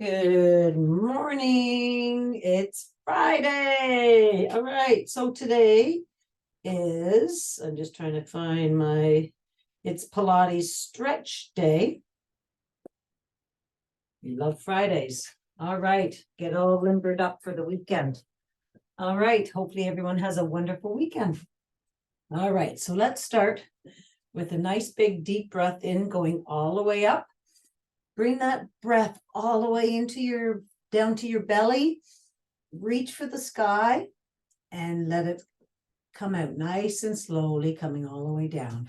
Good morning. It's Friday. All right. So today is, I'm just trying to find it's Pilates Stretch Day. We love Fridays. All right. Get all limbered up for the weekend. All right. Hopefully everyone has a wonderful weekend. All right. So let's start with a nice big deep breath in, going all the way up. Bring that breath all the way down to your belly. Reach for the sky and let it come out nice and slowly, coming all the way down.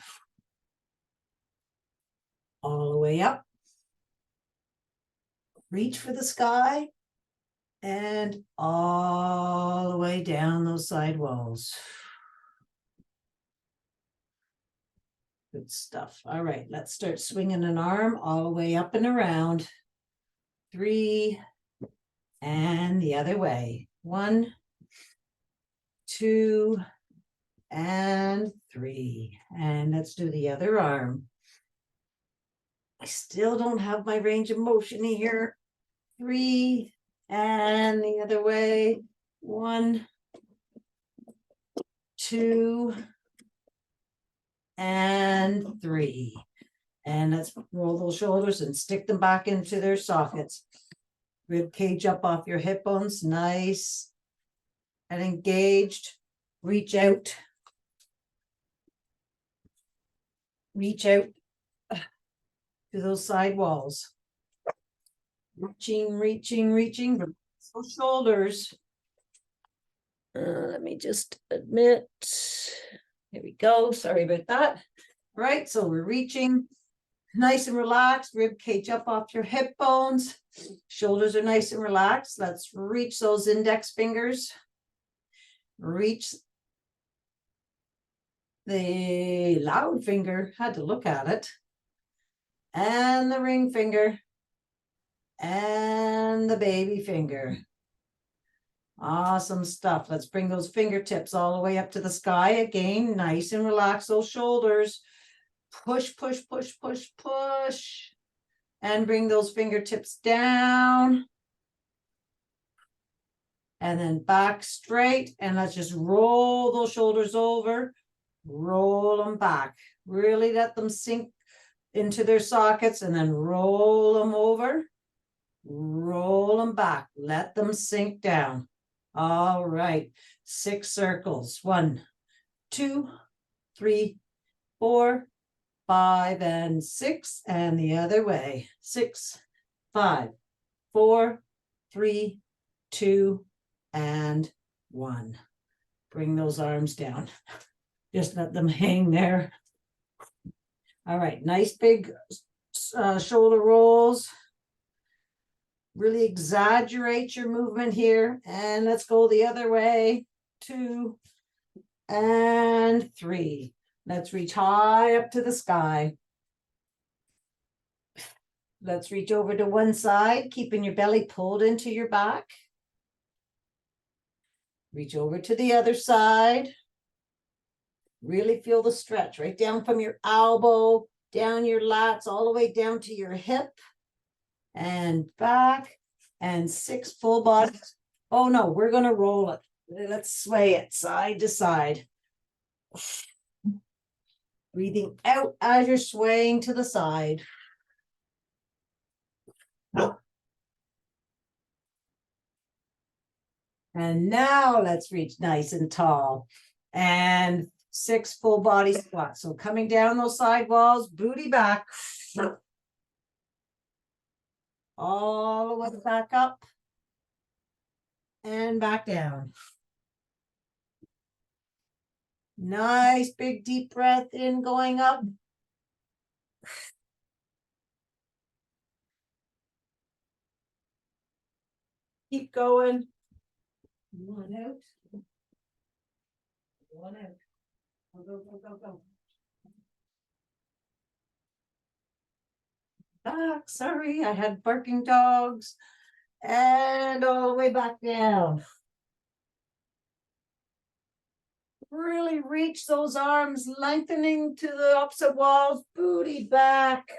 All the way up. Reach for the sky and all the way down those side walls. Good stuff. All right, let's start swinging an arm all the way up and around. 3, and the other way. 1, 2, and 3. And let's do the other arm. I still don't have my range of motion here. 3, and the other way. 1, 2, and 3. And let's roll those shoulders and stick them back into their sockets. Rib cage up off your hip bones, nice and engaged. Reach out. Reach out to those side walls. Reaching. Those shoulders. Let me just admit. Here we go. Sorry about that. Right, so we're reaching. Nice and relaxed. Rib cage up off your hip bones. Shoulders are nice and relaxed. Let's reach those index fingers. Reach the loud finger. Had to look at it. And the ring finger. And the baby finger. Awesome stuff. Let's bring those fingertips all the way up to the sky again. Nice and relax those shoulders. Push. And bring those fingertips down. And then back straight. And let's just roll those shoulders over. Roll them back. Really let them sink into their sockets and then roll them over. Roll them back. Let them sink down. All right. 6 circles. 1, 2, 3, 4, 5, and 6. And the other way. 6, 5, 4, 3, 2, and 1. Bring those arms down. Just let them hang there. All right. Nice big shoulder rolls. Really exaggerate your movement here. And let's go the other way. 2 and 3. Let's reach high up to the sky. Let's reach over to one side, keeping your belly pulled into your back. Reach over to the other side. Really feel the stretch right down from your elbow, down your lats, all the way down to your hip. And back, and 6 full bodies. Oh no, we're going to roll it. Let's sway it side to side. Breathing out as you're swaying to the side. And now let's reach nice and tall. And 6 full body squats. So coming down those side walls, booty back. All the way back up and back down. Nice big deep breath in, going up. Keep going. One out. One out. Go. Back, sorry, I had barking dogs. And all the way back down. Really reach those arms, lengthening to the opposite walls, booty back.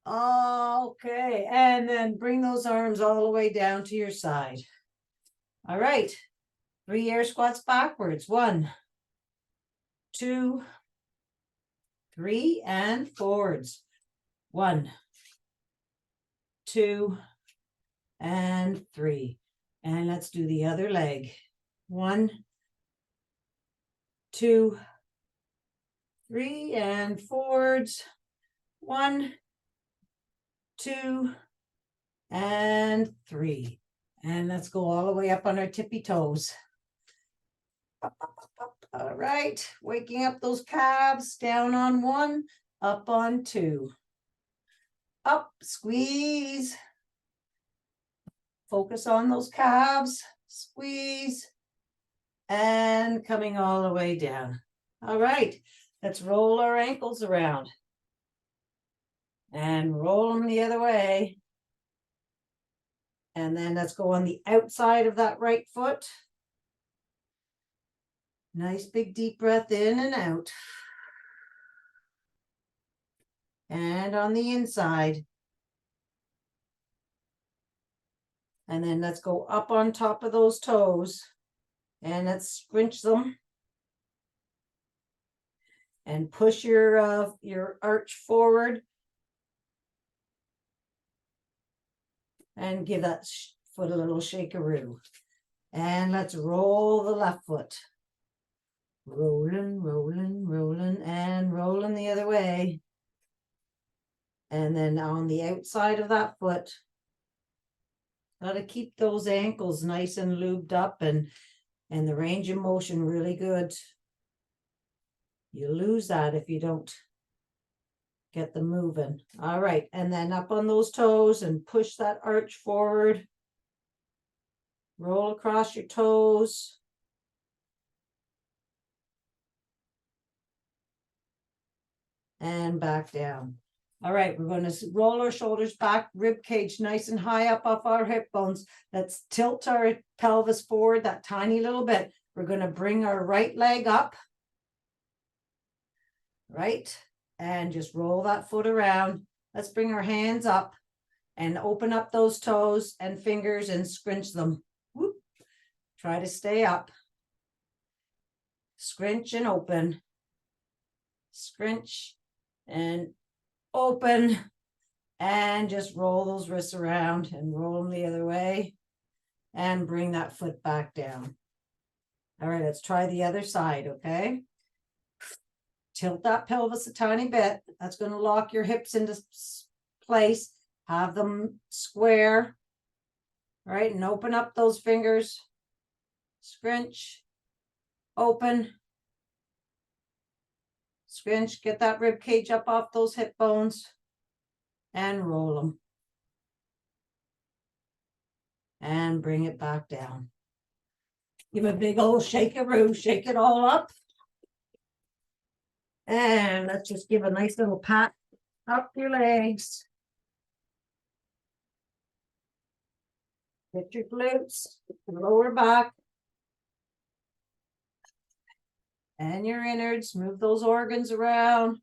Okay, and then bring those arms all the way down to your side. All right, 3 air squats backwards. 1, 2, 3, and forwards. 1, 2, and 3. And let's do the other leg. 1, 2, 3, and forwards. 1, 2, and 3. And let's go all the way up on our tippy toes. Up, up, up, up. All right, waking up those calves. Down on 1, up on 2. Up, squeeze. Focus on those calves. Squeeze. And coming all the way down. All right, let's roll our ankles around. And roll them the other way. And then let's go on the outside of that right foot. Nice big deep breath in and out. And on the inside. And then let's go up on top of those toes. And let's scrunch them. And push your arch forward. And give that foot a little shakeroo. And let's roll the left foot. Rolling, rolling, rolling, and rolling the other way. And then on the outside of that foot, got to keep those ankles nice and lubed up and the range of motion really good. You lose that if you don't get them moving. All right, and then up on those toes and push that arch forward. Roll across your toes. And back down. All right, we're going to roll our shoulders back, rib cage nice and high up off our hip bones. Let's tilt our pelvis forward that tiny little bit. We're going to bring our right leg up. Right, and just roll that foot around. Let's bring our hands up and open up those toes and fingers and scrunch them. Whoop. Try to stay up. Scrunch and open. Scrunch and open. And just roll those wrists around and roll them the other way. And bring that foot back down. All right, let's try the other side, okay? Tilt that pelvis a tiny bit. That's going to lock your hips into place. Have them square. All right, and open up those fingers. Scrunch. Open. Scrunch. Get that rib cage up off those hip bones. And roll them. And bring it back down. Give a big old shake-a-roo. Shake it all up. And let's just give a nice little pat up your legs. Get your glutes, lower back. And your innards, move those organs around.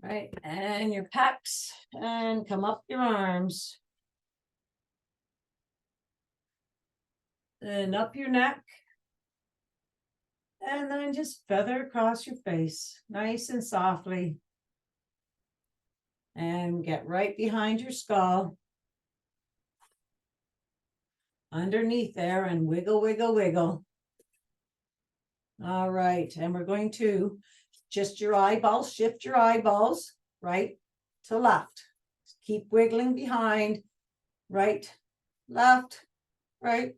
Right, and your pecs, and come up your arms. And up your neck. And then just feather across your face, nice and softly. And get right behind your skull. Underneath there and wiggle, wiggle, wiggle. All right, and we're going to just your eyeballs, shift your eyeballs right to left. Keep wiggling behind, right, left, right,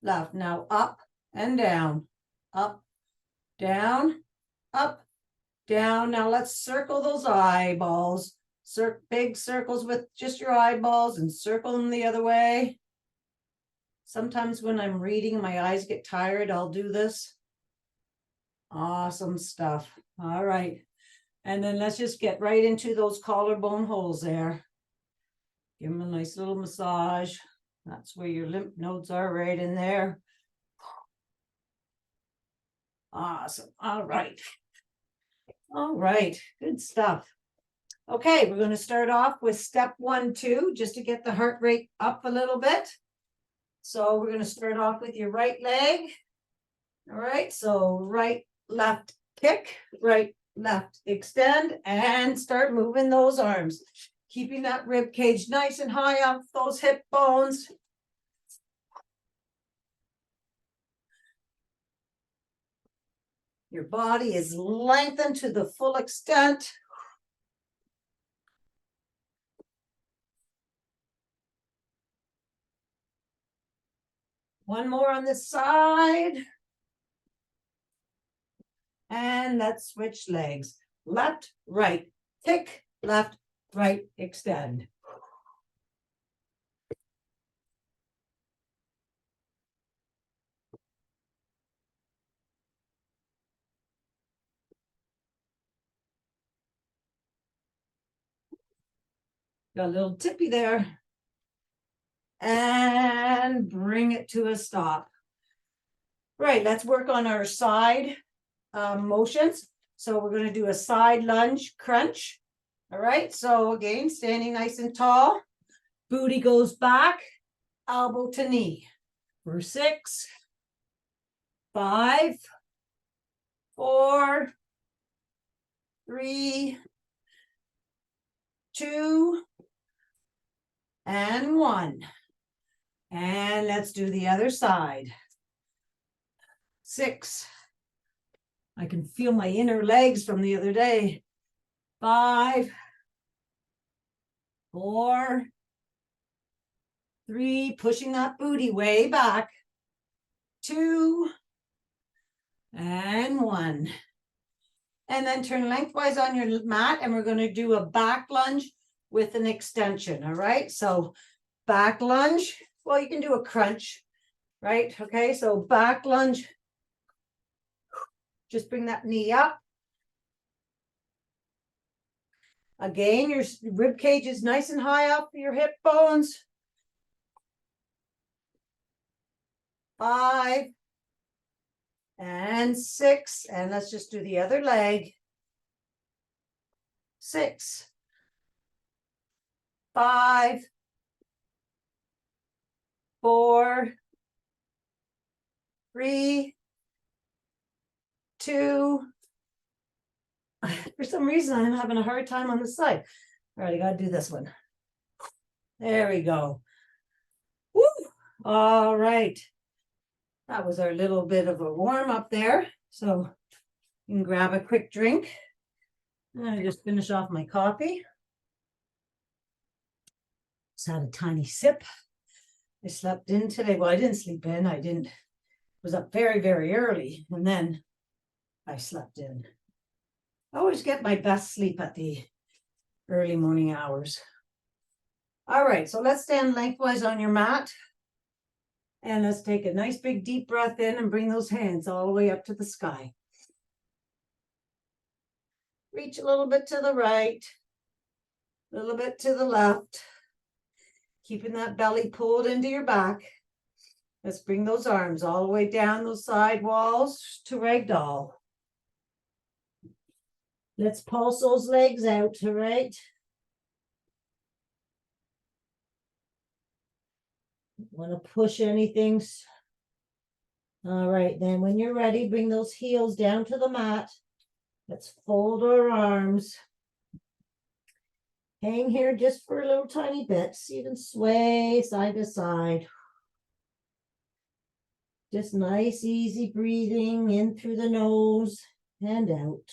left. Now up and down, up, down, up, down. Now let's circle those eyeballs. Big circles with just your eyeballs and circle them the other way. Sometimes when I'm reading, my eyes get tired. I'll do this. Awesome stuff. All right. And then let's just get right into those collarbone holes there. Give them a nice little massage. That's where your lymph nodes are, right in there. Awesome. All right. All right, good stuff. Okay, we're going to start off with step 1, 2, just to get the heart rate up a little bit. So we're going to start off with your right leg. All right, so right, left, kick, right, left, extend, and start moving those arms. Keeping that rib cage nice and high up, those hip bones. Your body is lengthened to the full extent. One more on this side. And let's switch legs. Left, right, kick, left, right, extend. Got a little tippy there. And bring it to a stop. Right, let's work on our side motions. So we're going to do a side lunge crunch. All right, so again, standing nice and tall. Booty goes back, elbow to knee. For 6, 5, 4, 3, 2, and 1. And let's do the other side. 6. I can feel my inner legs from the other day. 5, 4, 3, pushing that booty way back. 2, and 1. And then turn lengthwise on your mat, and we're going to do a back lunge with an extension. All right, so back lunge. Well, you can do a crunch, right? Okay, so back lunge. Just bring that knee up. Again, your rib cage is nice and high up your hip bones. 5 and 6, and let's just do the other leg. 6, 5, 4, 3, 2. For some reason, I'm having a hard time on the side. All right, I got to do this one. There we go. Woo! All right. That was our little bit of a warm up there. So you can grab a quick drink. And I just finish off my coffee. Just had a tiny sip. I slept in today. Well, I didn't sleep in. I was up very, very early. And then I slept in. I always get my best sleep at the early morning hours. All right, so let's stand lengthwise on your mat. And let's take a nice big deep breath in and bring those hands all the way up to the sky. Reach a little bit to the right, a little bit to the left, keeping that belly pulled into your back. Let's bring those arms all the way down those side walls to ragdoll. Let's pulse those legs out, all right? Want to push anything. All right, then when you're ready, bring those heels down to the mat. Let's fold our arms. Hang here just for a little tiny bit. So you can sway side to side. Just nice, easy breathing in through the nose and out.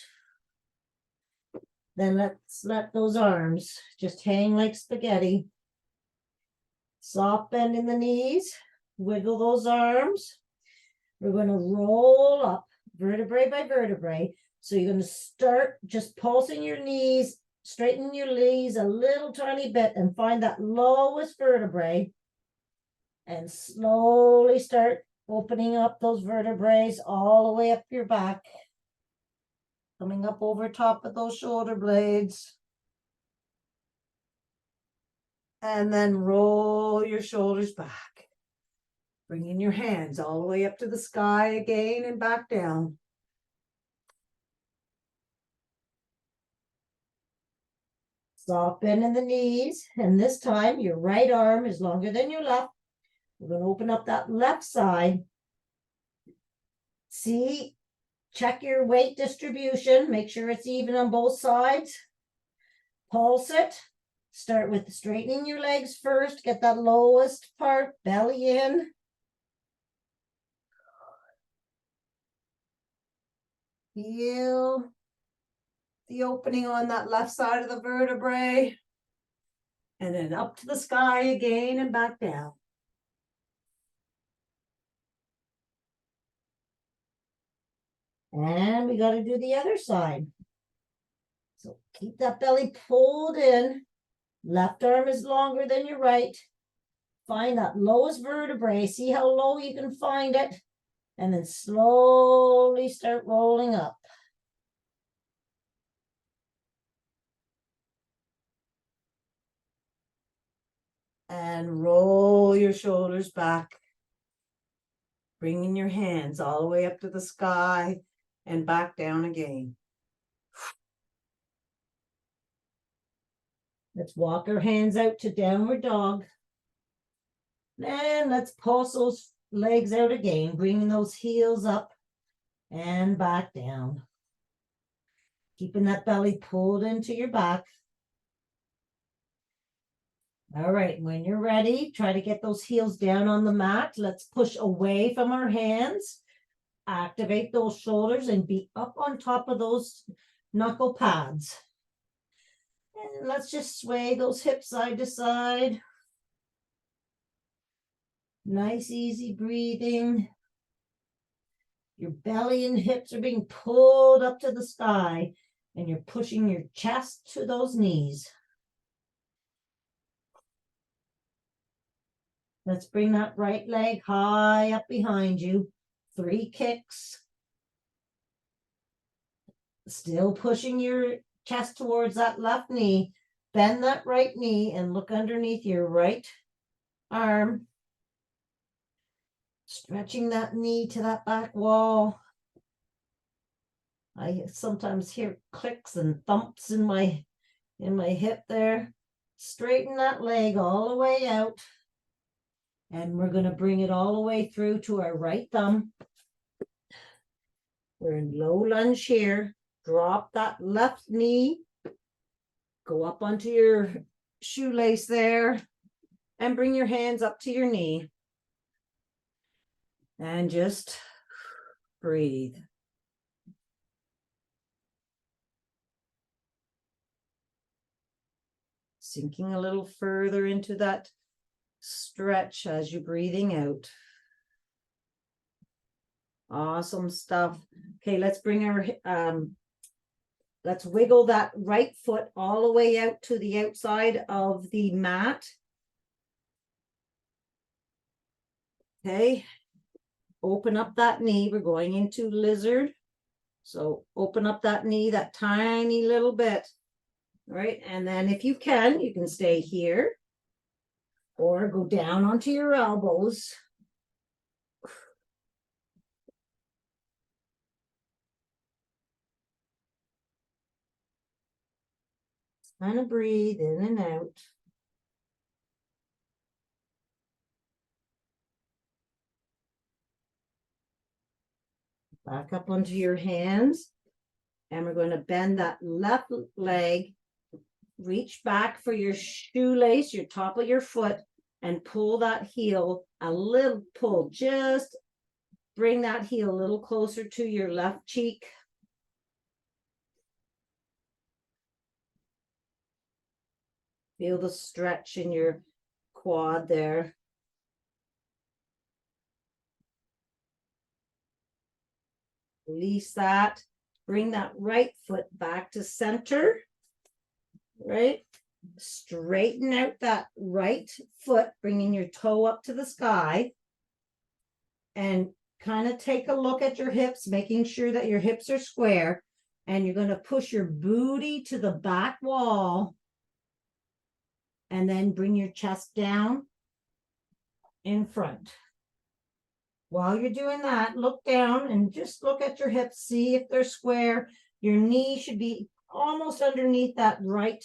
Then let's let those arms just hang like spaghetti. Soft bend in the knees. Wiggle those arms. We're going to roll up vertebrae by vertebrae. So you're going to start just pulsing your knees, straighten your knees a little tiny bit and find that lowest vertebrae. And slowly start opening up those vertebrae all the way up your back. Coming up over top of those shoulder blades. And then roll your shoulders back. Bringing your hands all the way up to the sky again and back down. Soft bend in the knees, and this time your right arm is longer than your left. We're going to open up that left side. See, check your weight distribution. Make sure it's even on both sides. Pulse it. Start with straightening your legs first. Get that lowest part, belly in. Feel the opening on that left side of the vertebrae. And then up to the sky again and back down. And we got to do the other side. So keep that belly pulled in. Left arm is longer than your right. Find that lowest vertebrae. See how low you can find it. And then slowly start rolling up. And roll your shoulders back. Bringing your hands all the way up to the sky and back down again. Let's walk our hands out to downward dog. Then let's pulse those legs out again, bringing those heels up and back down. Keeping that belly pulled into your back. All right, when you're ready, try to get those heels down on the mat. Let's push away from our hands. Activate those shoulders and be up on top of those knuckle pads. And let's just sway those hips side to side. Nice, easy breathing. Your belly and hips are being pulled up to the sky, and you're pushing your chest to those knees. Let's bring that right leg high up behind you. 3 kicks. Still pushing your chest towards that left knee. Bend that right knee and look underneath your right arm. Stretching that knee to that back wall. I sometimes hear clicks and thumps in my hip there. Straighten that leg all the way out. And we're going to bring it all the way through to our right thumb. We're in low lunge here. Drop that left knee. Go up onto your shoelace there. And bring your hands up to your knee. And just breathe. Sinking a little further into that stretch as you're breathing out. Awesome stuff. Okay, let's bring our, let's wiggle that right foot all the way out to the outside of the mat. Okay, open up that knee. We're going into lizard. So open up that knee, that tiny little bit. Right, and then if you can stay here. Or go down onto your elbows. Kind of breathe in and out. Back up onto your hands. And we're going to bend that left leg. Reach back for your shoelace, your top of your foot, and pull that heel a little pull. Just bring that heel a little closer to your left cheek. Feel the stretch in your quad there. Release that. Bring that right foot back to center. Right? Straighten out that right foot, bringing your toe up to the sky. And kind of take a look at your hips, making sure that your hips are square. And you're going to push your booty to the back wall. And then bring your chest down in front. While you're doing that, look down and just look at your hips. See if they're square. Your knee should be almost underneath that right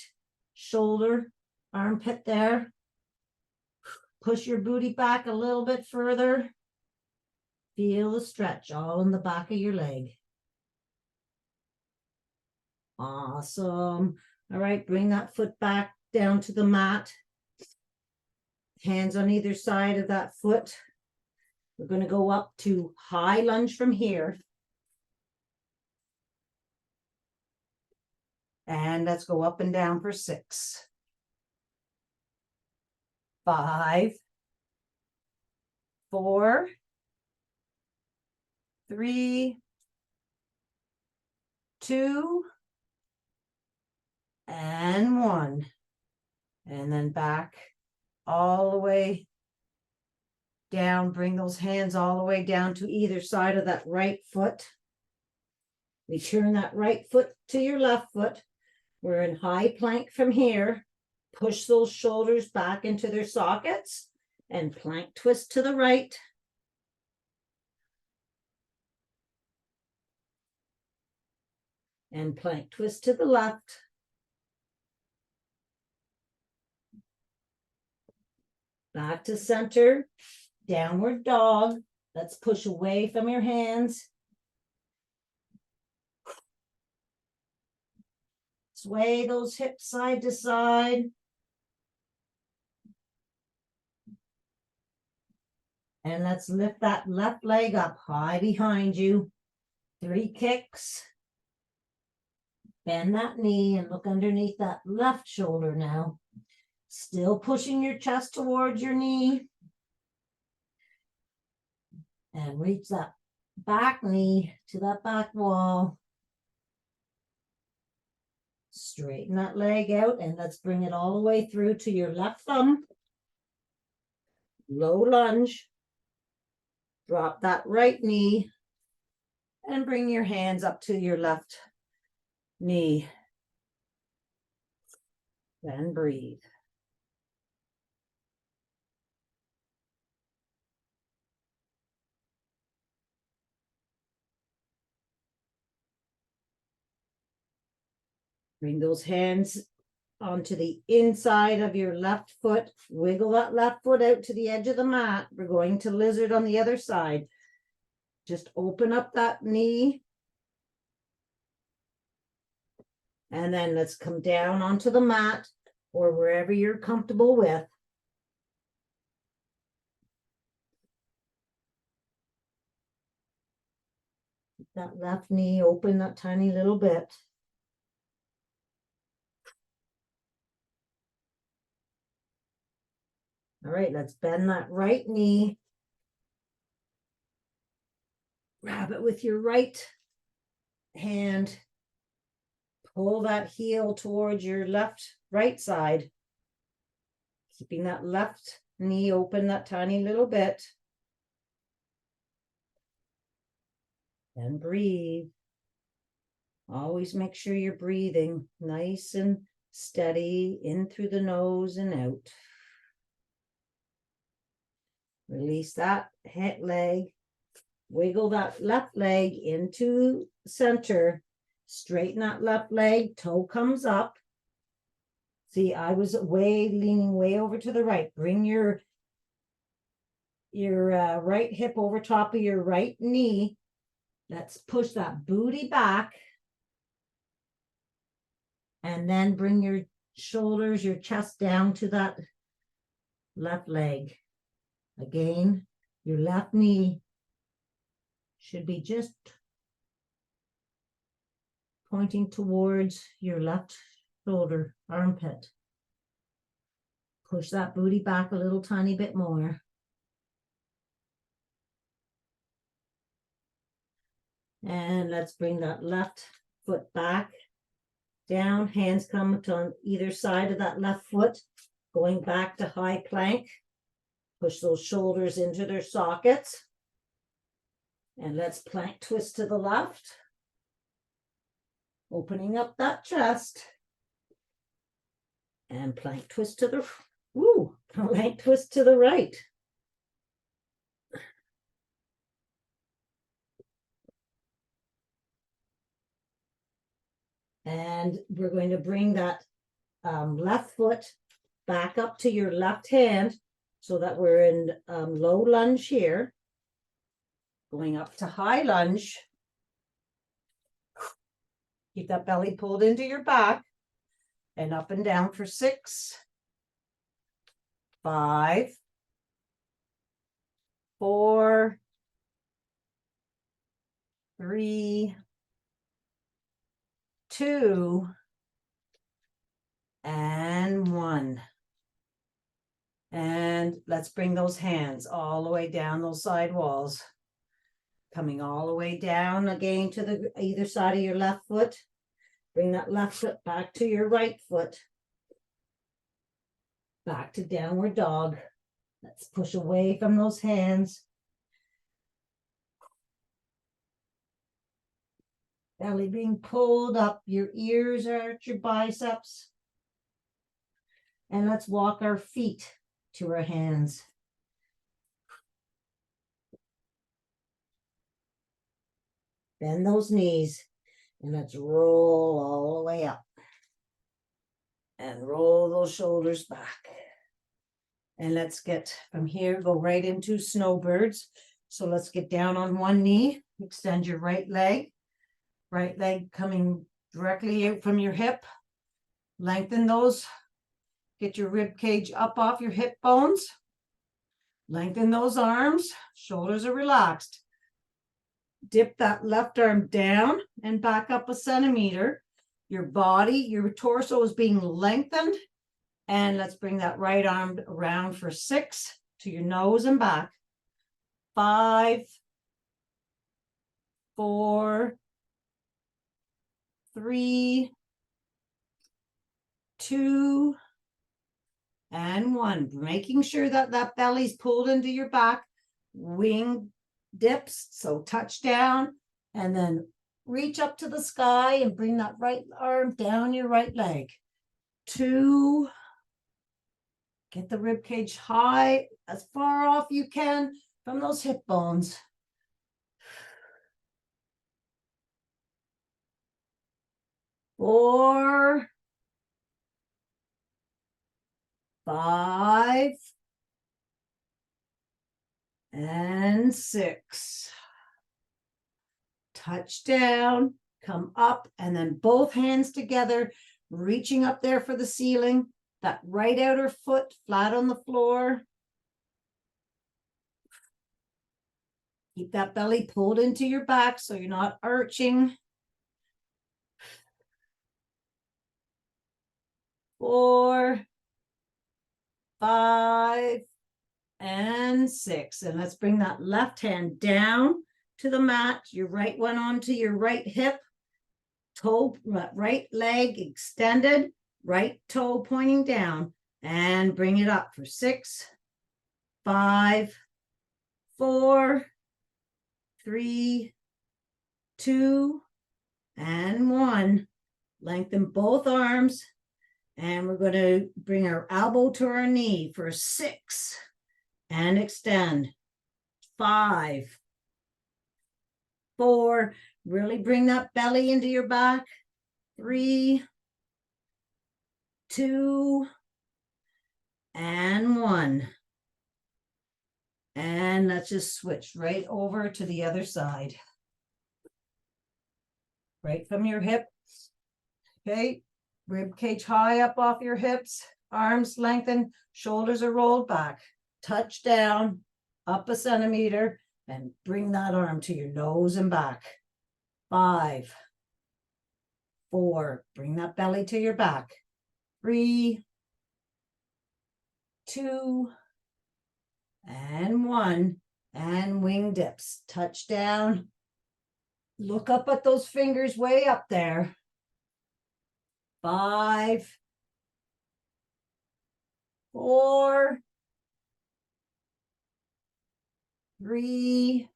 shoulder, armpit there. Push your booty back a little bit further. Feel the stretch all in the back of your leg. Awesome. All right, bring that foot back down to the mat. Hands on either side of that foot. We're going to go up to high lunge from here. And let's go up and down for 6. 5, 4, 3, 2, and 1. And then back all the way down. Bring those hands all the way down to either side of that right foot. We turn that right foot to your left foot. We're in high plank from here. Push those shoulders back into their sockets and plank twist to the right. And plank twist to the left. Back to center, downward dog. Let's push away from your hands. Sway those hips side to side. And let's lift that left leg up high behind you. 3 kicks. Bend that knee and look underneath that left shoulder now. Still pushing your chest towards your knee. And reach that back knee to that back wall. Straighten that leg out and let's bring it all the way through to your left thumb. Low lunge. Drop that right knee and bring your hands up to your left knee. Then breathe. Bring those hands onto the inside of your left foot. Wiggle that left foot out to the edge of the mat. We're going to lizard on the other side. Just open up that knee. And then let's come down onto the mat or wherever you're comfortable with. Keep that left knee open that tiny little bit. All right, let's bend that right knee. Grab it with your right hand. Pull that heel towards your right side. Keeping that left knee open that tiny little bit. And breathe. Always make sure you're breathing nice and steady in through the nose and out. Release that hip leg. Wiggle that left leg into center. Straighten that left leg. Toe comes up. See, I was leaning way over to the right. Bring your right hip over top of your right knee. Let's push that booty back. And then bring your shoulders, your chest down to that left leg. Again, your left knee should be just pointing towards your left shoulder, armpit. Push that booty back a little tiny bit more. And let's bring that left foot back down. Hands come on either side of that left foot, going back to high plank. Push those shoulders into their sockets. And let's plank twist to the left. Opening up that chest. And plank twist to the, plank twist to the right. And we're going to bring that left foot back up to your left hand so that we're in low lunge here. Going up to high lunge. Keep that belly pulled into your back and up and down for 6, 5, 4, 3, 2, and 1. And let's bring those hands all the way down those side walls. Coming all the way down again to the either side of your left foot. Bring that left foot back to your right foot. Back to downward dog. Let's push away from those hands. Belly being pulled up. Your ears are at your biceps. And let's walk our feet to our hands. Bend those knees and let's roll all the way up. And roll those shoulders back. And let's get from here, go right into snowbirds. So let's get down on one knee, extend your right leg coming directly out from your hip. Lengthen those, get your rib cage up off your hip bones. Lengthen those arms, shoulders are relaxed. Dip that left arm down and back up a centimeter. Your body, your torso is being lengthened. And let's bring that right arm around for 6 to your nose and back. 5, 4, 3, 2, and 1. Making sure that that belly's pulled into your back. Wing dips, so touch down, and then reach up to the sky and bring that right arm down your right leg. 2, get the rib cage high, as far off you can from those hip bones. 4, 5, and 6. Touch down, come up, and then both hands together, reaching up there for the ceiling. That right outer foot flat on the floor. Keep that belly pulled into your back so you're not arching. 4, 5, and 6. And let's bring that left hand down to the mat. Your right one onto your right hip. Toe, right leg extended. Right toe pointing down. And bring it up for 6, 5, 4, 3, 2, and 1. Lengthen both arms. And we're going to bring our elbow to our knee for 6. And extend. 5, 4. Really bring that belly into your back. 3, 2, and 1. And let's just switch right over to the other side. Right from your hip. Okay. Rib cage high up off your hips. Arms lengthened. Shoulders are rolled back. Touch down. Up a centimeter. And bring that arm to your nose and back. 5, 4. Bring that belly to your back. 3, 2, and 1. And wing dips. Touch down. Look up at those fingers way up there. 5, 4, 3,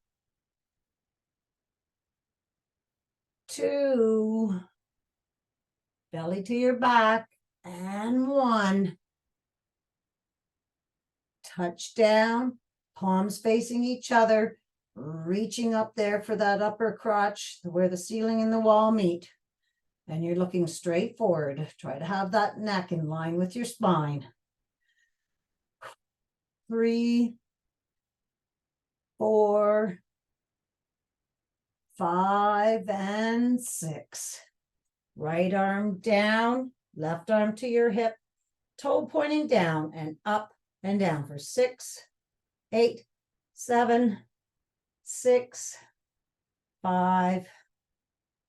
2, belly to your back, and 1. Touch down, palms facing each other, reaching up there for that upper crotch where the ceiling and the wall meet. And you're looking straight forward. Try to have that neck in line with your spine. 3, 4, 5, and 6. Right arm down, left arm to your hip, toe pointing down and up and down for 6, 8, 7, 6, 5,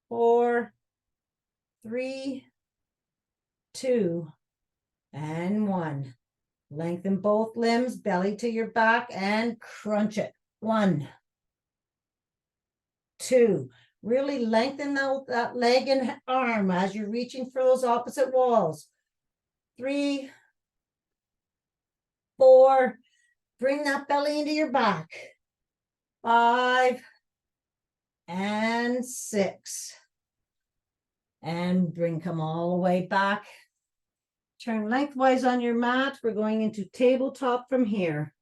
4, 3, 2, and 1. Lengthen both limbs, belly to your back, and crunch it. 1, 2. Really lengthen that leg and arm as you're reaching for those opposite walls. 3, 4. Bring that belly into your back. 5, and 6. And come all the way back. Turn lengthwise on your mat. We're going into tabletop from here.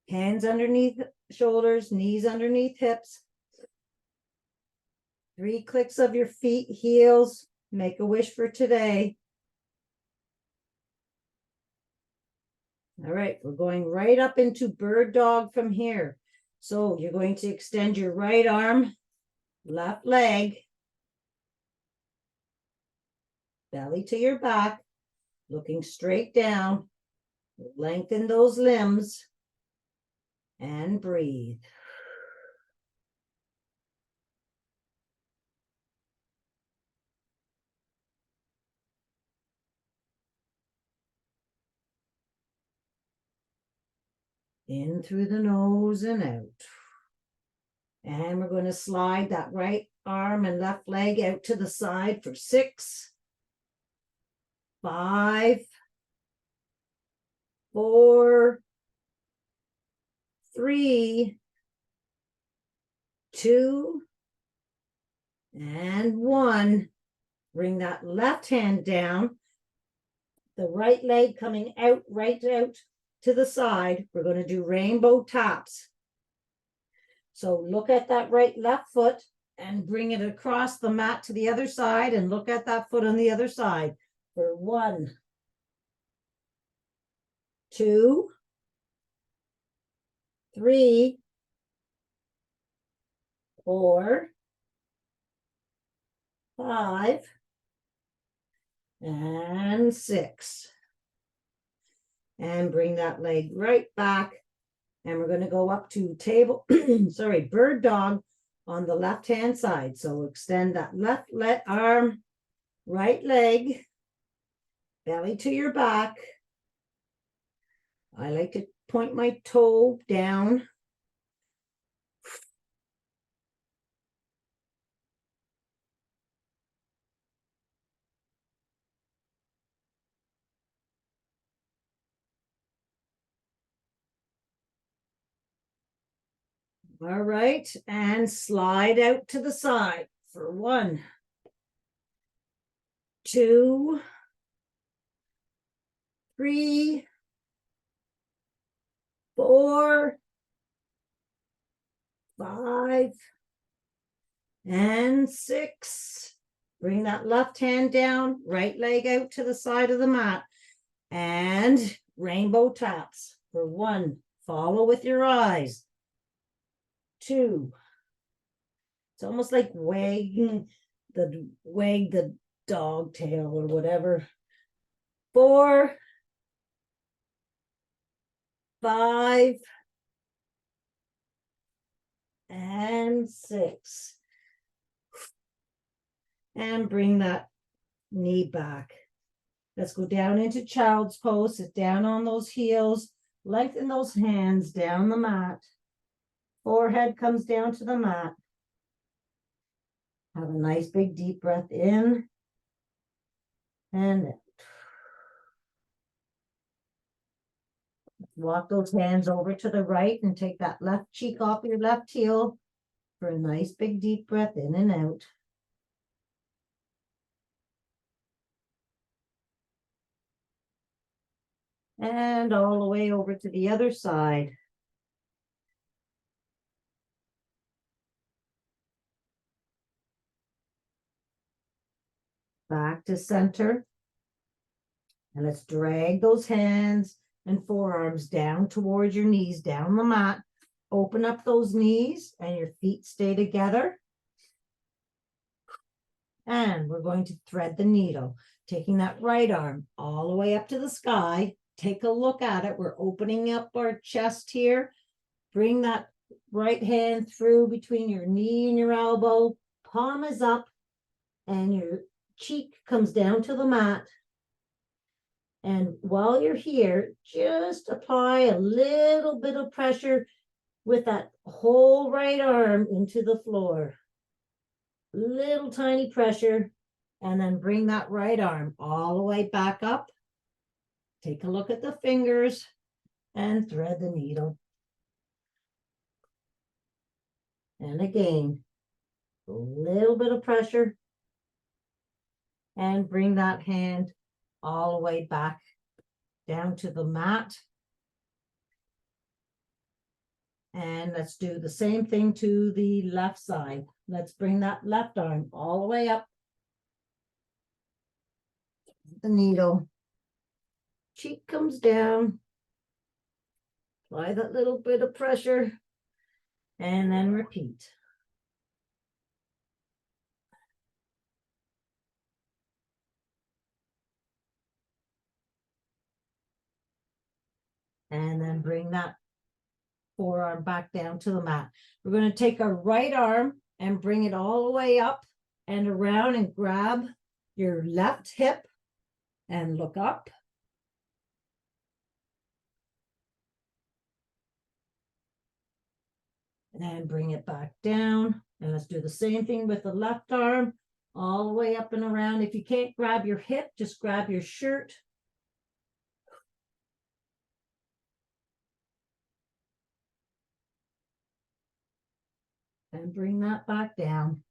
Hands underneath shoulders, knees underneath hips. 3 clicks of your feet, heels. Make a wish for today. All right, we're going right up into bird dog from here. So you're going to extend your right arm, left leg, belly to your back, looking straight down. Lengthen those limbs and breathe. In through the nose and out. And we're going to slide that right arm and left leg out to the side for 6, 5, 4, 3, 2, and 1. Bring that left hand down. The right leg coming out, right out to the side. We're going to do rainbow taps. So look at that right left foot and bring it across the mat to the other side and look at that foot on the other side for 1, 2, 3, 4, 5, and 6. And bring that leg right back. And we're going to go up to bird dog on the left-hand side. So extend that left arm, right leg, belly to your back. I like to point my toe down. All right, and slide out to the side for 1, 2, 3, 4, 5, and 6. Bring that left hand down, right leg out to the side of the mat, and rainbow taps for 1. Follow with your eyes. 2. It's almost like wag the dog tail or whatever. 4, 5, and 6. And bring that knee back. Let's go down into child's pose. Sit down on those heels. Lengthen those hands down the mat. Forehead comes down to the mat. Have a nice big deep breath in and out. Walk those hands over to the right and take that left cheek off your left heel for a nice big deep breath in and out. And all the way over to the other side. back to center. And let's drag those hands and forearms down towards your knees, down the mat. Open up those knees and your feet stay together. And we're going to thread the needle, taking that right arm all the way up to the sky. Take a look at it. We're opening up our chest here. Bring that right hand through between your knee and your elbow. Palm is up and your cheek comes down to the mat. And while you're here, just apply a little bit of pressure with that whole right arm into the floor. Little tiny pressure, and then bring that right arm all the way back up. Take a look at the fingers and thread the needle. And again, a little bit of pressure and bring that hand all the way back down to the mat. And let's do the same thing to the left side. Let's bring that left arm all the way up the needle. Cheek comes down. Apply that little bit of pressure and then repeat. And then bring that forearm back down to the mat. We're going to take our right arm and bring it all the way up and around and grab your left hip and look up. And bring it back down. And let's do the same thing with the left arm, all the way up and around. If you can't grab your hip, just grab your shirt. And bring that back down.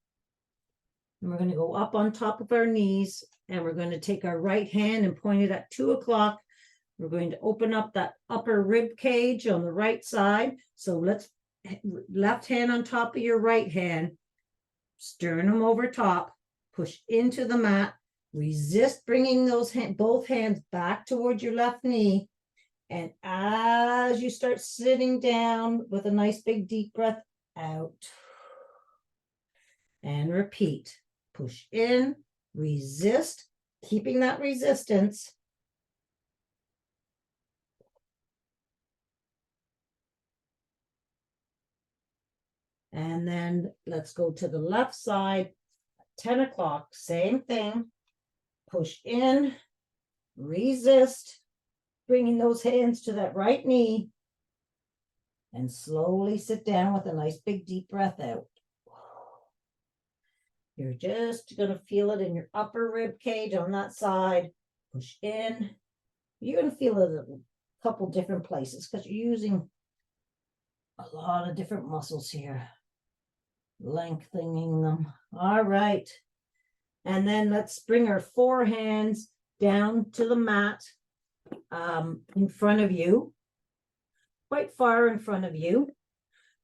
And we're going to go up on top of our knees, and we're going to take our right hand and point it at 2 o'clock. We're going to open up that upper rib cage on the right side. So let's left hand on top of your right hand, sternum over top, push into the mat, resist bringing those both hands back towards your left knee. And as you start sitting down with a nice big deep breath out, and repeat, push in, resist, keeping that resistance. And then let's go to the left side, 10 o'clock, same thing. Push in, resist, bringing those hands to that right knee, and slowly sit down with a nice big deep breath out. You're just going to feel it in your upper rib cage on that side. Push in. You're going to feel it in a couple different places because you're using a lot of different muscles here. Lengthening them. All right. And then let's bring our forehands down to the mat in front of you. Quite far in front of you.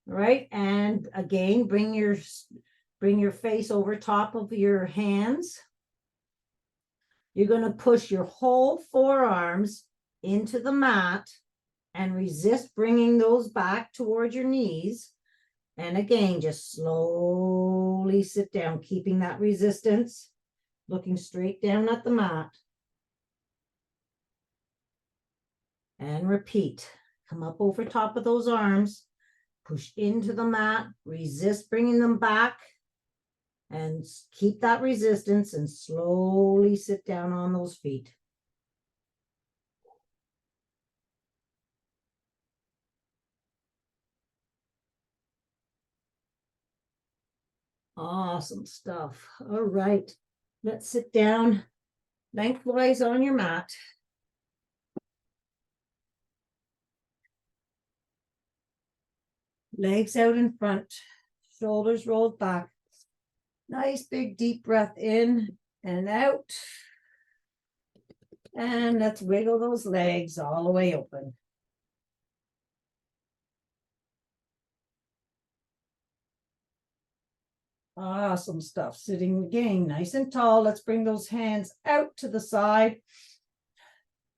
All right. And again, bring your face over top of your hands. You're going to push your whole forearms into the mat and resist bringing those back towards your knees. And again, just slowly sit down, keeping that resistance, looking straight down at the mat. And repeat. Come up over top of those arms, push into the mat, resist bringing them back. And keep that resistance and slowly sit down on those feet. Awesome stuff. All right. Let's sit down lengthwise on your mat. Legs out in front, shoulders rolled back. Nice big deep breath in and out. And let's wiggle those legs all the way open. Awesome stuff. Sitting again, nice and tall. Let's bring those hands out to the side.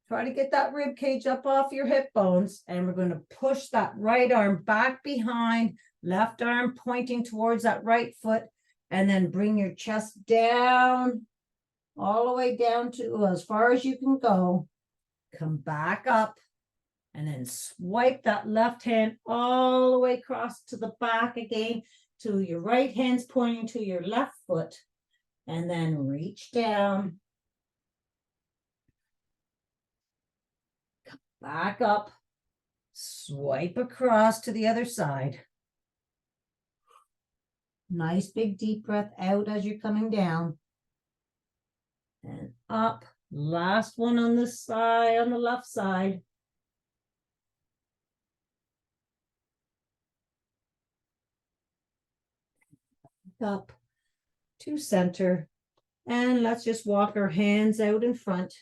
Try to get that rib cage up off your hip bones, and we're going to push that right arm back behind, left arm pointing towards that right foot, and then bring your chest down, all the way down to as far as you can go. Come back up, and then swipe that left hand all the way across to the back again, to your right hand's pointing to your left foot, and then reach down. Back up, swipe across to the other side. Nice big deep breath out as you're coming down. And up. Last one on this side, on the left side. Up to center. And let's just walk our hands out in front.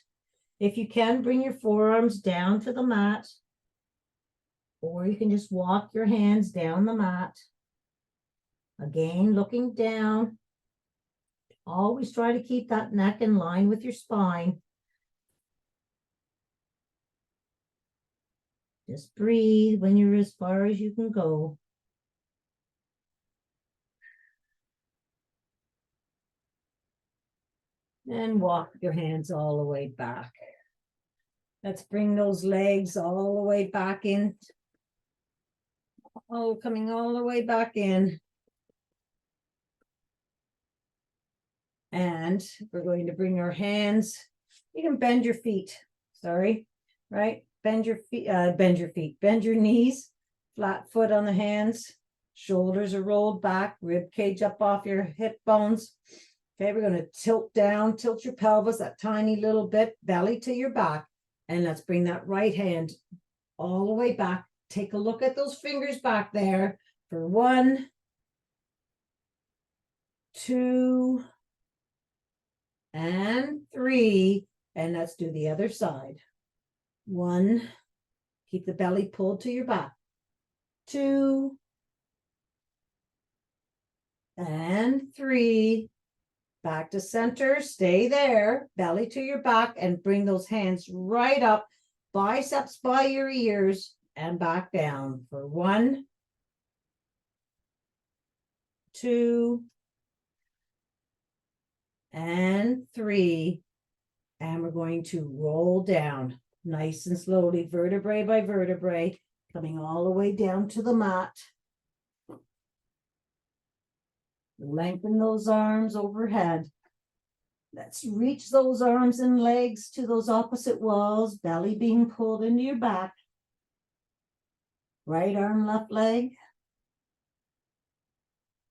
If you can, bring your forearms down to the mat. Or you can just walk your hands down the mat. Again, looking down. Always try to keep that neck in line with your spine. Just breathe when you're as far as you can go. And walk your hands all the way back. Let's bring those legs all the way back in. Oh, coming all the way back in. And we're going to bring our hands. You can bend your feet. Sorry, right? Bend your feet, bend your knees, flat foot on the hands, shoulders are rolled back, rib cage up off your hip bones. Okay, we're going to tilt down, tilt your pelvis that tiny little bit, belly to your back. And let's bring that right hand all the way back. Take a look at those fingers back there for 1, 2, and 3. And let's do the other side. 1, keep the belly pulled to your back. 2, and 3. Back to center, stay there, belly to your back, and bring those hands right up, biceps by your ears, and back down for 1, 2, and 3. And we're going to roll down nice and slowly, vertebrae by vertebrae, coming all the way down to the mat. Lengthen those arms overhead. Let's reach those arms and legs to those opposite walls, belly being pulled into your back. Right arm, left leg.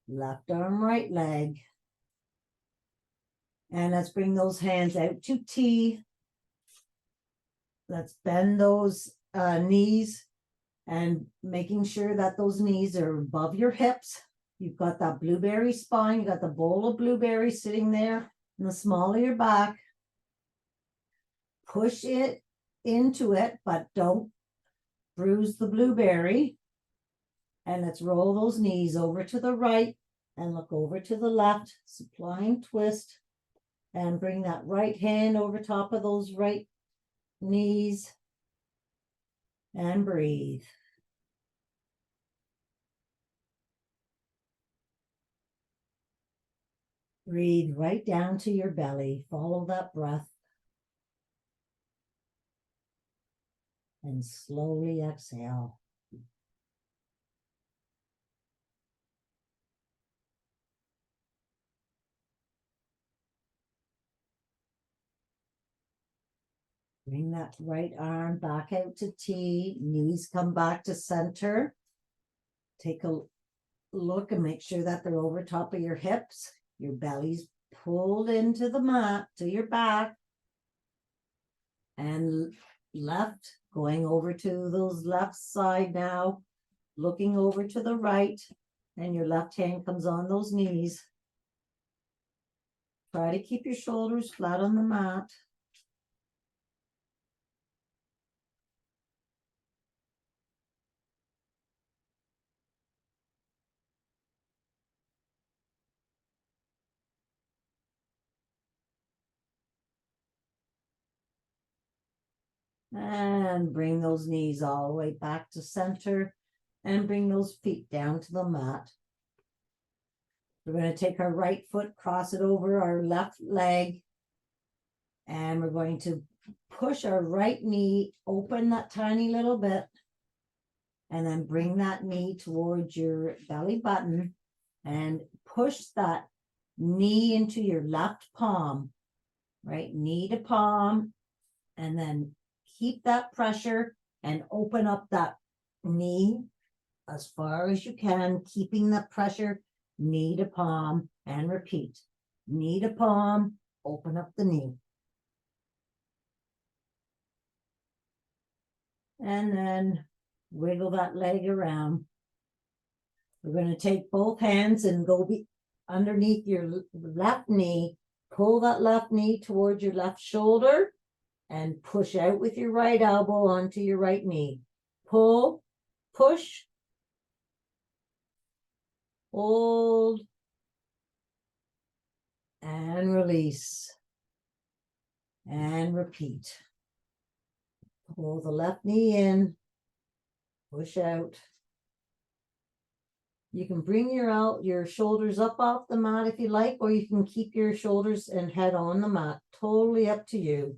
Left arm, right leg. And let's bring those hands out to T. Let's bend those knees and making sure that those knees are above your hips. You've got that blueberry spine. You got the bowl of blueberries sitting there in the small of your back. Push it into it, but don't bruise the blueberry. And let's roll those knees over to the right and look over to the left, supplying twist. And bring that right hand over top of those right knees. And breathe. Breathe right down to your belly. Follow that breath. And slowly exhale. Bring that right arm back out to T. Knees come back to center. Take a look and make sure that they're over top of your hips. Your belly's pulled into the mat to your back. And left, going over to those left side now. Looking over to the right. And your left hand comes on those knees. Try to keep your shoulders flat on the mat. And bring those knees all the way back to center and bring those feet down to the mat. We're going to take our right foot, cross it over our left leg, and we're going to push our right knee, open that tiny little bit, and then bring that knee towards your belly button and push that knee into your left palm, right? Knee to palm, and then keep that pressure and open up that knee as far as you can, keeping the pressure, knee to palm, and repeat. Knee to palm, open up the knee. And then wiggle that leg around. We're going to take both hands and go underneath your left knee. Pull that left knee towards your left shoulder and push out with your right elbow onto your right knee. Pull, push, hold, and release. And repeat. Pull the left knee in, push out. You can bring your shoulders up off the mat if you like, or you can keep your shoulders and head on the mat. Totally up to you.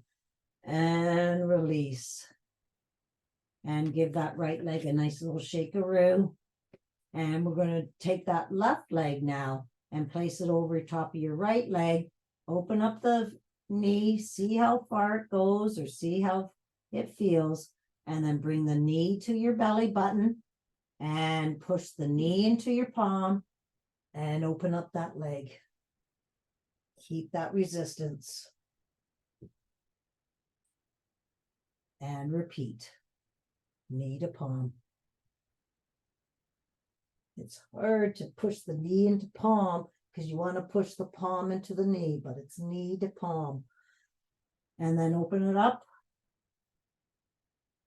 And release. And give that right leg a nice little shakeroo. And we're going to take that left leg now and place it over top of your right leg. Open up the knee, see how far it goes or see how it feels. And then bring the knee to your belly button and push the knee into your palm and open up that leg. Keep that resistance. And repeat. Knee to palm. It's hard to push the knee into palm because you want to push the palm into the knee, but it's knee to palm. And then open it up.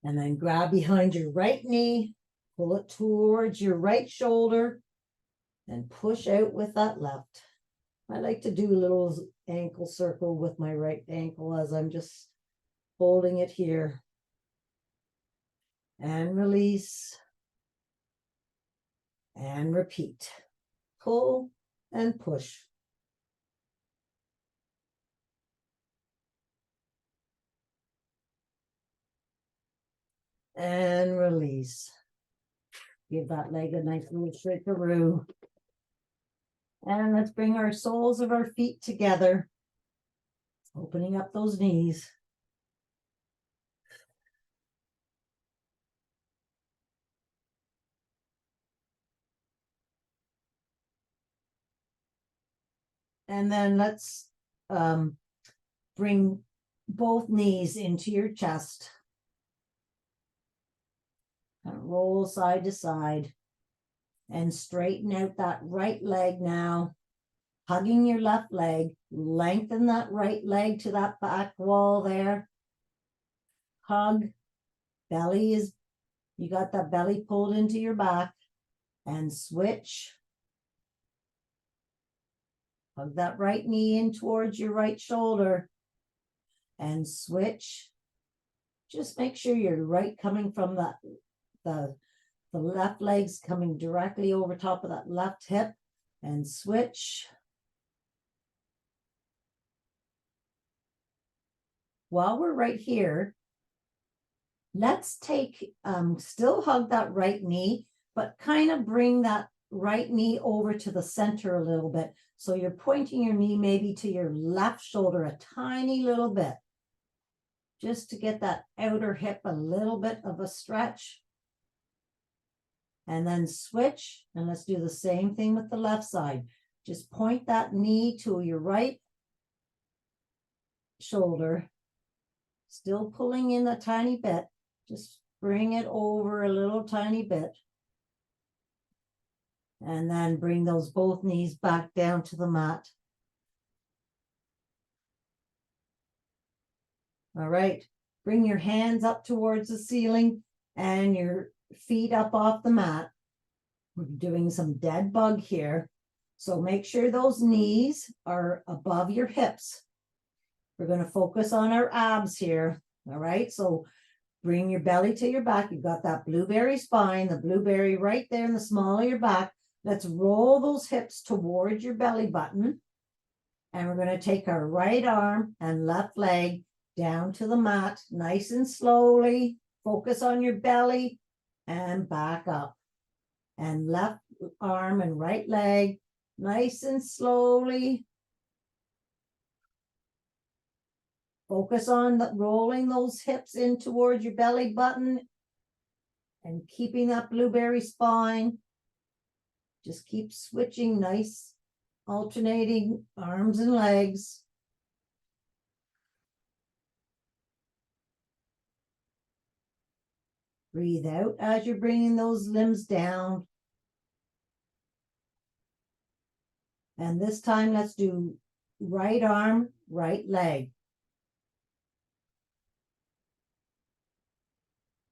And then grab behind your right knee, pull it towards your right shoulder, and push out with that left. I like to do a little ankle circle with my right ankle as I'm just holding it here. And release. And repeat. Pull and push. And release. Give that leg a nice little shakeroo. And let's bring our soles of our feet together. Opening up those knees. And then let's bring both knees into your chest. And roll side to side. And straighten out that right leg now. Hugging your left leg. Lengthen that right leg to that back wall there. Hug. Belly is, you got that belly pulled into your back. And switch. Hug that right knee in towards your right shoulder. And switch. Just make sure you're right coming from the left leg's coming directly over top of that left hip. And switch. While we're right here, let's take, still hug that right knee, but kind of bring that right knee over to the center a little bit. So you're pointing your knee maybe to your left shoulder a tiny little bit, just to get that outer hip a little bit of a stretch. And then switch, and let's do the same thing with the left side. Just point that knee to your right shoulder, still pulling in a tiny bit. Just bring it over a little tiny bit. And then bring those both knees back down to the mat. All right, bring your hands up towards the ceiling and your feet up off the mat. We're doing some dead bug here. So make sure those knees are above your hips. We're going to focus on our abs here. All right, so Bring your belly to your back. You've got that blueberry spine, the blueberry right there in the small of your back. Let's roll those hips towards your belly button. And we're going to take our right arm and left leg down to the mat, nice and slowly. Focus on your belly and back up. And left arm and right leg, nice and slowly. Focus on rolling those hips in towards your belly button and keeping that blueberry spine. Just keep switching, nice, alternating arms and legs. Breathe out as you're bringing those limbs down. And this time, let's do right arm, right leg.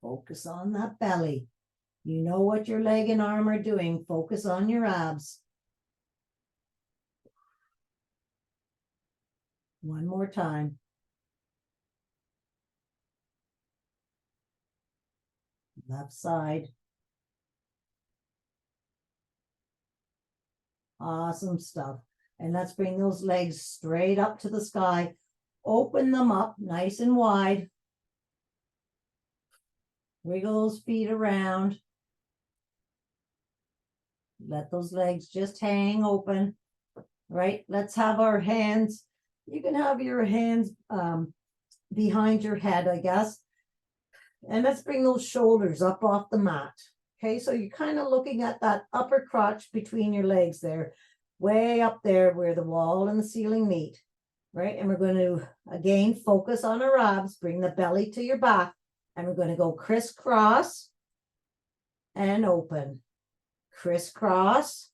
Focus on that belly. You know what your leg and arm are doing. Focus on your abs. One more time. Left side. Awesome stuff. And let's bring those legs straight up to the sky. Open them up nice and wide. Wiggle those feet around. Let those legs just hang open. Right? Let's have our hands. You can have your hands behind your head, I guess. And let's bring those shoulders up off the mat. Okay, so you're kind of looking at that upper crotch between your legs there, way up there where the wall and the ceiling meet. Right? And we're going to, again, focus on our abs. Bring the belly to your back. And we're going to go crisscross and open. Crisscross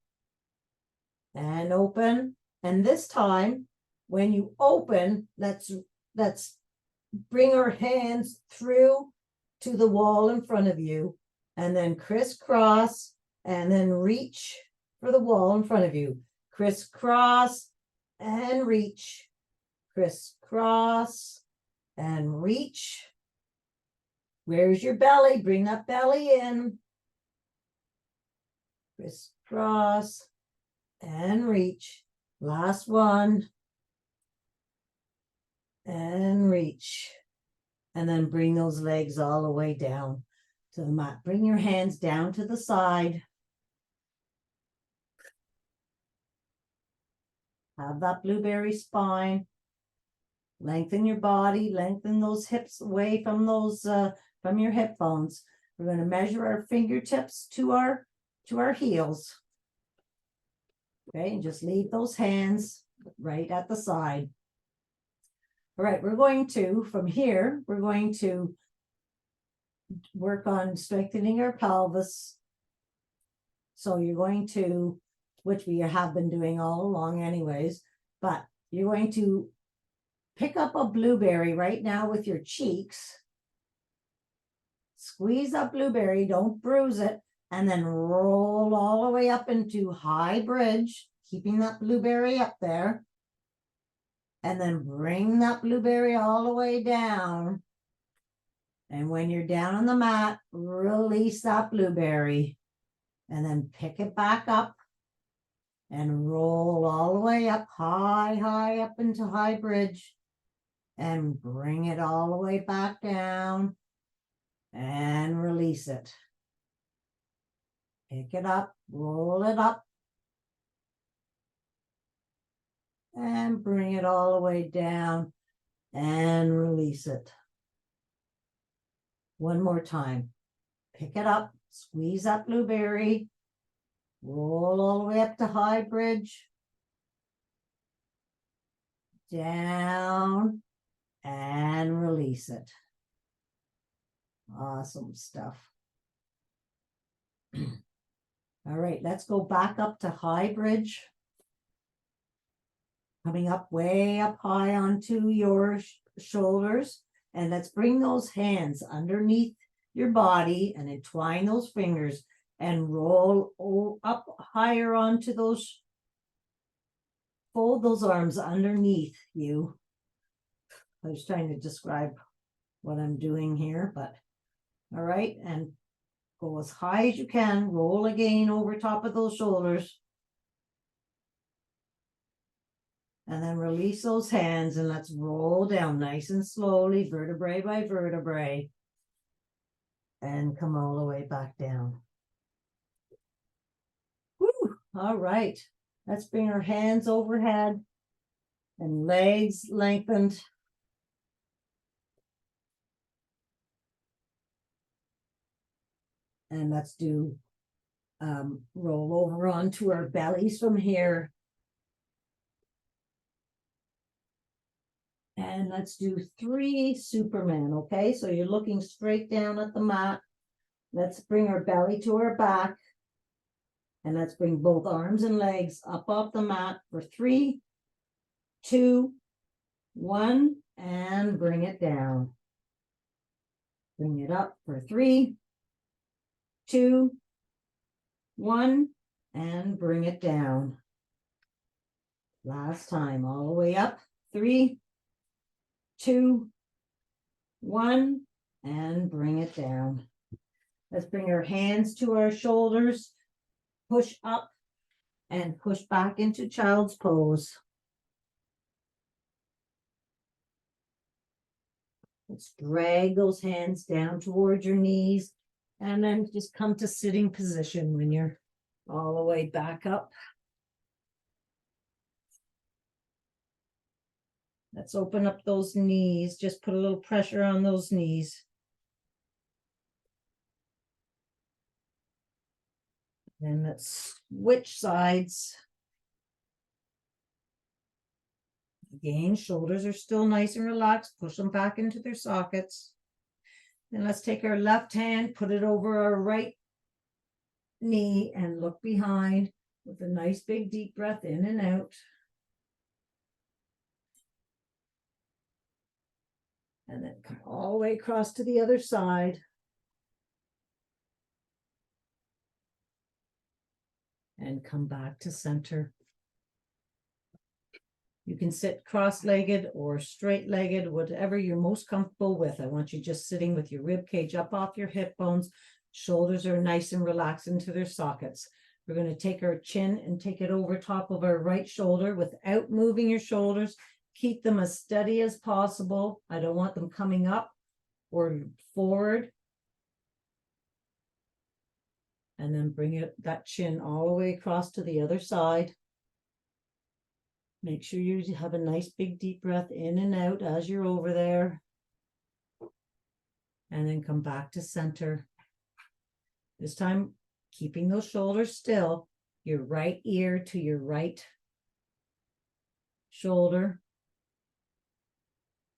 and open. And this time, when you open, let's bring our hands through to the wall in front of you, and then crisscross, and then reach for the wall in front of you. Crisscross and reach. Crisscross and reach. Where's your belly? Bring that belly in. Crisscross and reach. Last one. And reach. And then bring those legs all the way down to the mat. Bring your hands down to the side. Have that blueberry spine. Lengthen your body. Lengthen those hips away from those from your hip bones. We're going to measure our fingertips to our heels. Okay, and just leave those hands right at the side. All right, we're going to, from here, we're going to work on strengthening our pelvis. So you're going to, which we have been doing all along anyways, but you're going to pick up a blueberry right now with your cheeks. Squeeze that blueberry, don't bruise it, and then roll all the way up into high bridge, keeping that blueberry up there. And then bring that blueberry all the way down. And when you're down on the mat, release that blueberry. And then pick it back up and roll all the way up, high up into high bridge. And bring it all the way back down. And release it. Pick it up, roll it up. And bring it all the way down and release it. One more time. Pick it up, squeeze that blueberry, roll all the way up to high bridge, down, and release it. Awesome stuff. All right, let's go back up to high bridge. Coming up way up high onto your shoulders. And let's bring those hands underneath your body and entwine those fingers and roll up higher onto those. Fold those arms underneath you. I was trying to describe what I'm doing here, but All right, and go as high as you can. Roll again over top of those shoulders. And then release those hands and let's roll down nice and slowly, vertebrae by vertebrae. And come all the way back down. Woo, all right. Let's bring our hands overhead and legs lengthened. And let's do roll over onto our bellies from here. And let's do 3 Superman, okay? So you're looking straight down at the mat. Let's bring our belly to our back. And let's bring both arms and legs up off the mat for 3, 2, 1, and bring it down. Bring it up for 3, 2, 1, and bring it down. Last time, all the way up. 3, 2, 1, and bring it down. Let's bring our hands to our shoulders, push up and push back into child's pose. Let's drag those hands down towards your knees and then just come to sitting position when you're all the way back up. Let's open up those knees. Just put a little pressure on those knees. And let's switch sides. Again, shoulders are still nice and relaxed. Push them back into their sockets. Then let's take our left hand, put it over our right knee and look behind with a nice big deep breath in and out. And then come all the way across to the other side. And come back to center. You can sit cross-legged or straight-legged, whatever you're most comfortable with. I want you just sitting with your rib cage up off your hip bones. Shoulders are nice and relaxed into their sockets. We're going to take our chin and take it over top of our right shoulder without moving your shoulders. Keep them as steady as possible. I don't want them coming up or forward. And then bring that chin all the way across to the other side. Make sure you have a nice big deep breath in and out as you're over there. And then come back to center. This time, keeping those shoulders still, your right ear to your right shoulder.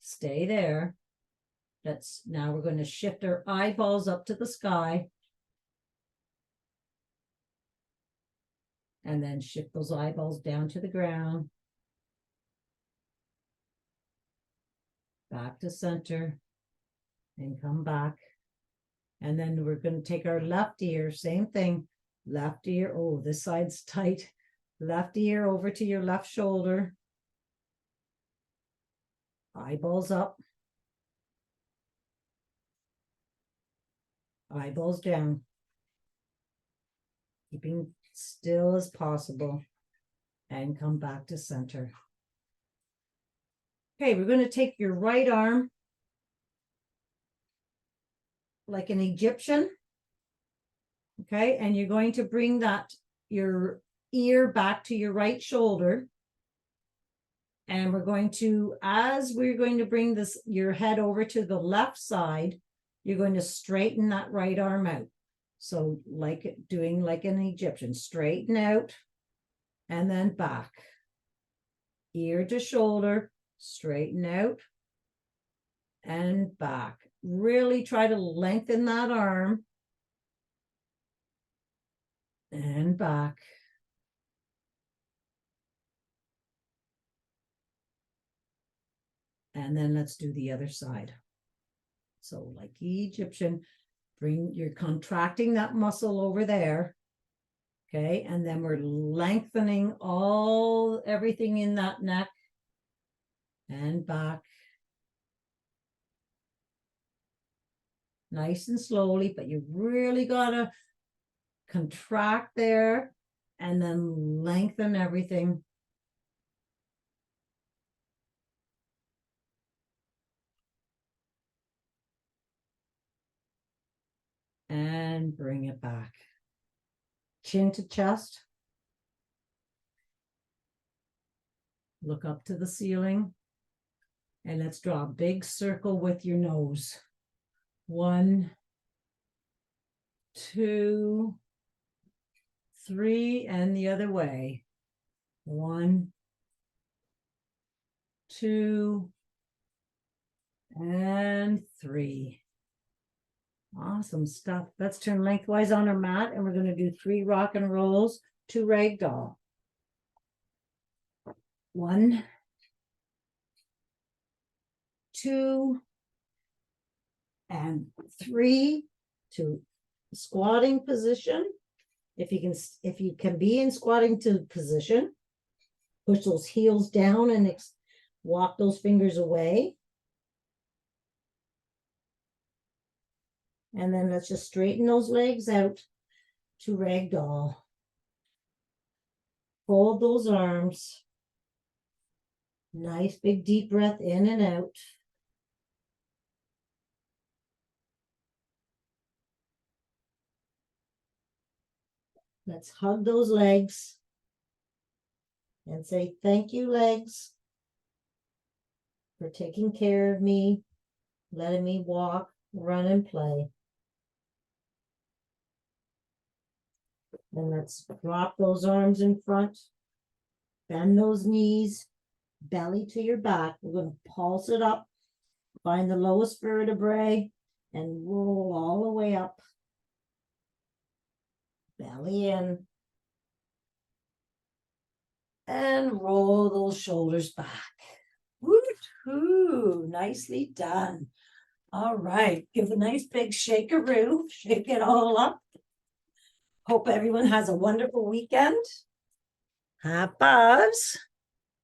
Stay there. Now we're going to shift our eyeballs up to the sky. And then shift those eyeballs down to the ground. Back to center. And come back. And then we're going to take our left ear, same thing. Left ear, oh, this side's tight. Left ear over to your left shoulder. Eyeballs up. Eyeballs down. Keeping still as possible. And come back to center. Okay, we're going to take your right arm like an Egyptian. Okay, and you're going to bring your ear back to your right shoulder. And we're going to, as we're going to bring your head over to the left side, you're going to straighten that right arm out. So doing like an Egyptian, straighten out and then back. Ear to shoulder, straighten out and back. Really try to lengthen that arm and back. And then let's do the other side. So like Egyptian, you're contracting that muscle over there. Okay, and then we're lengthening everything in that neck and back. nice and slowly, but you really gotta contract there and then lengthen everything. And bring it back. Chin to chest. Look up to the ceiling. And let's draw a big circle with your nose. 1, 2, 3, and the other way. 1, 2, and 3. Awesome stuff. Let's turn lengthwise on our mat, and we're going to do 3 rock and rolls to ragdoll. 1, 2, and 3 to squatting position. If you can be in squatting to position, push those heels down and walk those fingers away. And then let's just straighten those legs out to ragdoll. Fold those arms. Nice big deep breath in and out. Let's hug those legs and say, thank you, legs, for taking care of me, letting me walk, run, and play. And let's drop those arms in front, bend those knees, belly to your back. We're going to pulse it up, find the lowest vertebrae, and roll all the way up. Belly in. And roll those shoulders back. Woo-hoo, nicely done. All right, give a nice big shakeroo, shake it all up. Hope everyone has a wonderful weekend. High fives.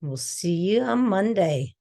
We'll see you on Monday.